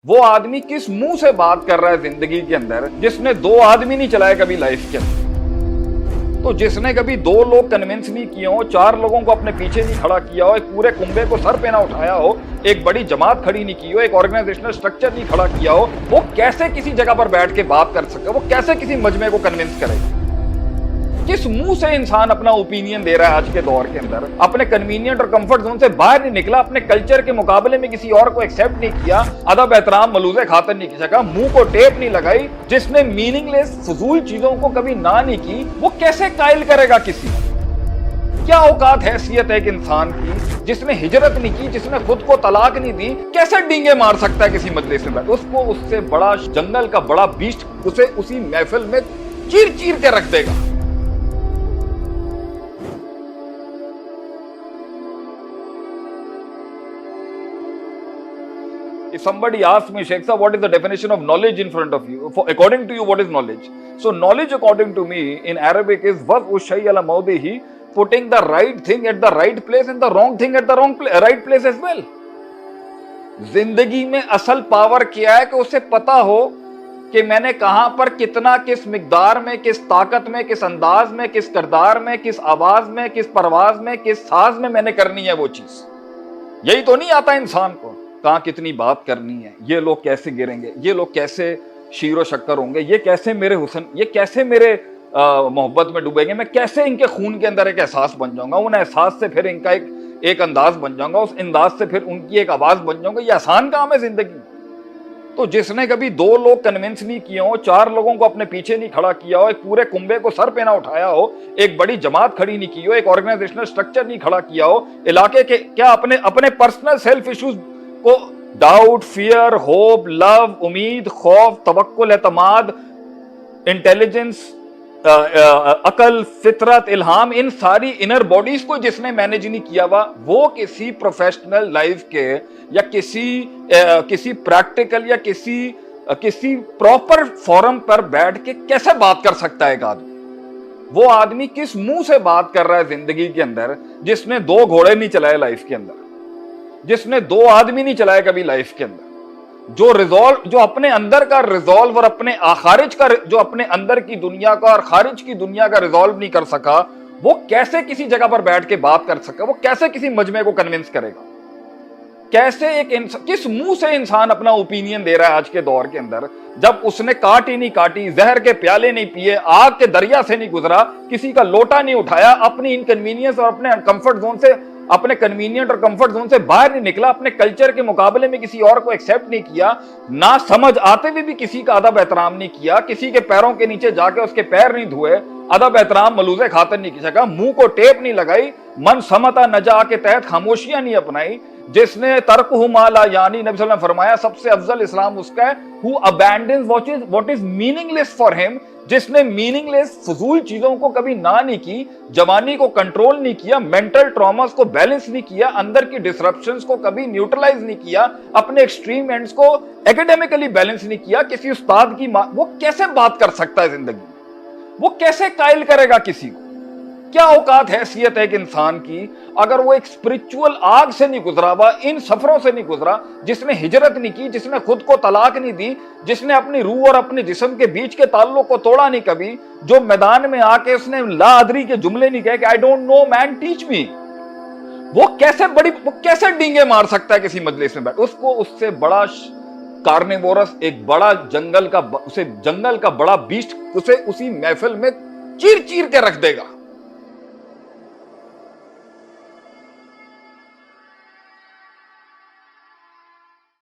وہ آدمی کس منہ سے بات کر رہا ہے زندگی کے اندر جس نے 2 آدمی نہیں چلائے کبھی لائف کے اندر؟ تو جس نے کبھی 2 لوگ کنونس نہیں کیے ہو، 4 لوگوں کو اپنے پیچھے نہیں کھڑا کیا ہو، ایک پورے کنبے کو سر پہ نہ اٹھایا ہو، ایک بڑی جماعت کھڑی نہیں کی ہو، ایک آرگنائزیشنل سٹرکچر نہیں کھڑا کیا ہو، وہ کیسے کسی جگہ پر بیٹھ کے بات کر سکے؟ وہ کیسے کسی مجمع کو کنونس کرے؟ کس منہ سے انسان اپنا اوپینین دے رہا ہے آج کے دور کے اندر؟ اپنے کنوینئنٹ اور کمفرٹ زون سے باہر نہیں نکلا، اپنے کلچر کے مقابلے میں کسی اور کو ایکسیپٹ نہیں کیا، ادب احترام ملوزے خاطر نہیں کی سکا، منہ کو ٹیپ نہیں لگائی، جس نے میننگ لیس فضول چیزوں کو کبھی نہ نہیں کی، وہ کیسے قائل کرے گا کسی؟ کیا اوقات حیثیت ہے ایک انسان کی جس نے ہجرت نہیں کی، جس نے خود کو طلاق نہیں دی، کیسے ڈینگے مار سکتا ہے کسی مجلس میں بیٹھ؟ اس کو اس سے بڑا جنگل کا بڑا بیسٹ اسے اسی محفل میں چیر چیر کے رکھ دے گا۔ If somebody asks me, Sheikh Sahab, what is the definition of knowledge in front of you? According to you, what is knowledge? So knowledge according to me in Arabic is وَضْعُ الشَّيْءِ عَلَى مَوْضِعِهِ, putting the right thing at the right place and the wrong thing at the right place as well. زندگی میں اصل power کیا ہے کہ اسے پتا ہو کہ میں نے کہاں پر کتنا، کس مقدار میں، کس طاقت میں، کس انداز میں، کس کردار میں، کس آواز میں، کس پرواز میں، کس ساز میں نے کرنی ہے وہ چیز۔ یہی تو نہیں آتا انسان کو، کہاں کتنی بات کرنی ہے، یہ لوگ کیسے گریں گے، یہ لوگ کیسے شیر و شکر ہوں گے، یہ کیسے میرے حسن، یہ کیسے میرے محبت میں ڈوبیں گے، میں کیسے ان کے خون کے اندر ایک احساس بن جاؤں گا، ان احساس سے پھر ان کا ایک انداز بن جاؤں گا، اس انداز سے پھر ان کی ایک آواز بن جاؤں گا۔ یہ آسان کام ہے زندگی؟ تو جس نے کبھی 2 لوگ کنونس نہیں کیے ہو، 4 لوگوں کو اپنے پیچھے نہیں کھڑا کیا ہو، ایک پورے کنبے کو سر پہ نہ اٹھایا ہو، ایک بڑی جماعت کھڑی نہیں کی ہو، ایک آرگنائزیشنل سٹرکچر نہیں کھڑا کیا ہو، علاقے کے کیا اپنے پرسنل سیلف ایشوز کو ڈاؤٹ، فیئر، ہوپ، لو، امید، خوف، توکل، اعتماد، انٹیلیجنس، عقل، فطرت، الہام، ان ساری انر باڈیز کو جس نے مینیج نہیں کیا ہوا، وہ کسی پروفیشنل لائف کے یا کسی پریکٹیکل یا کسی پراپر فورم پر بیٹھ کے کیسے بات کر سکتا ہے ایک آدمی؟ وہ آدمی کس منہ سے بات کر رہا ہے زندگی کے اندر جس نے 2 گھوڑے نہیں چلائے لائف کے اندر، جس نے 2 آدمی نہیں چلائے کبھی لائف کے اندر، جو اپنے اندر کا ریزالو اور اپنے خارج کا، جو اپنے اندر کی دنیا کا اور خارج کی دنیا کا ریزالو نہیں کر سکا، وہ کیسے کسی جگہ پر بیٹھ کے بات کر سکا؟ وہ کیسے کسی مجمع کو کنونس کرے گا؟ کیسے کس منہ سے انسان اپنا اوپینین دے رہا ہے آج کے دور کے اندر، جب اس نے کاٹ ہی نہیں کاٹی، زہر کے پیالے نہیں پیے، آگ کے دریا سے نہیں گزرا، کسی کا لوٹا نہیں اٹھایا، اپنی انکنوینئنس اور اپنے کمفرٹ زون سے، اپنے کنوینئنٹ اور کمفرٹ زون سے باہر نہیں نکلا، اپنے کلچر کے مقابلے میں کسی اور کو ایکسیپٹ نہیں کیا، نہ سمجھ آتے ہوئے بھی کسی کا ادب احترام نہیں کیا، کسی کے پیروں کے نیچے جا کے اس کے پیر نہیں دھوئے، ادب احترام ملوزے خاطر نہیں کی سکا، منہ کو ٹیپ نہیں لگائی، من سمتا نجا کے تحت خاموشیاں نہیں اپنائی، جس نے ترکہ ما لا یعنی، نبی صلی اللہ علیہ وسلم نے فرمایا سب سے افضل اسلام اس کا ہے who abandons what is meaningless for him، جس نے میننگ لیس فضول چیزوں کو کبھی نہ نہیں کی، جوانی کو کنٹرول نہیں کیا، مینٹل ٹراماز کو بیلنس نہیں کیا، اندر کی ڈسرپشنز کو کبھی نیوٹرلائز نہیں کیا، اپنے ایکسٹریم اینڈز کو ایکیڈیمکلی بیلنس نہیں کیا، کسی استاد کی وہ کیسے بات کر سکتا ہے زندگی؟ وہ کیسے قائل کرے گا کسی کو؟ کیا اوقات حیثیت ہے ایک انسان کی اگر وہ ایک اسپرچول آگ سے نہیں گزرا ہوا، ان سفروں سے نہیں گزرا، جس نے ہجرت نہیں کی، جس نے خود کو طلاق نہیں دی، جس نے اپنی روح اور اپنے جسم کے بیچ کے تعلق کو توڑا نہیں کبھی، جو میدان میں آ کے اس نے لا ادری کے جملے نہیں کہے کہ I don't know main teach me, وہ کیسے ڈینگے مار سکتا ہے کسی مجلس میں بیٹھ؟ اس سے بڑا کارنیورس، ایک بڑا جنگل کا بڑا بیسٹ اسے اسی محفل میں چیر چیر کے رکھ دے گا۔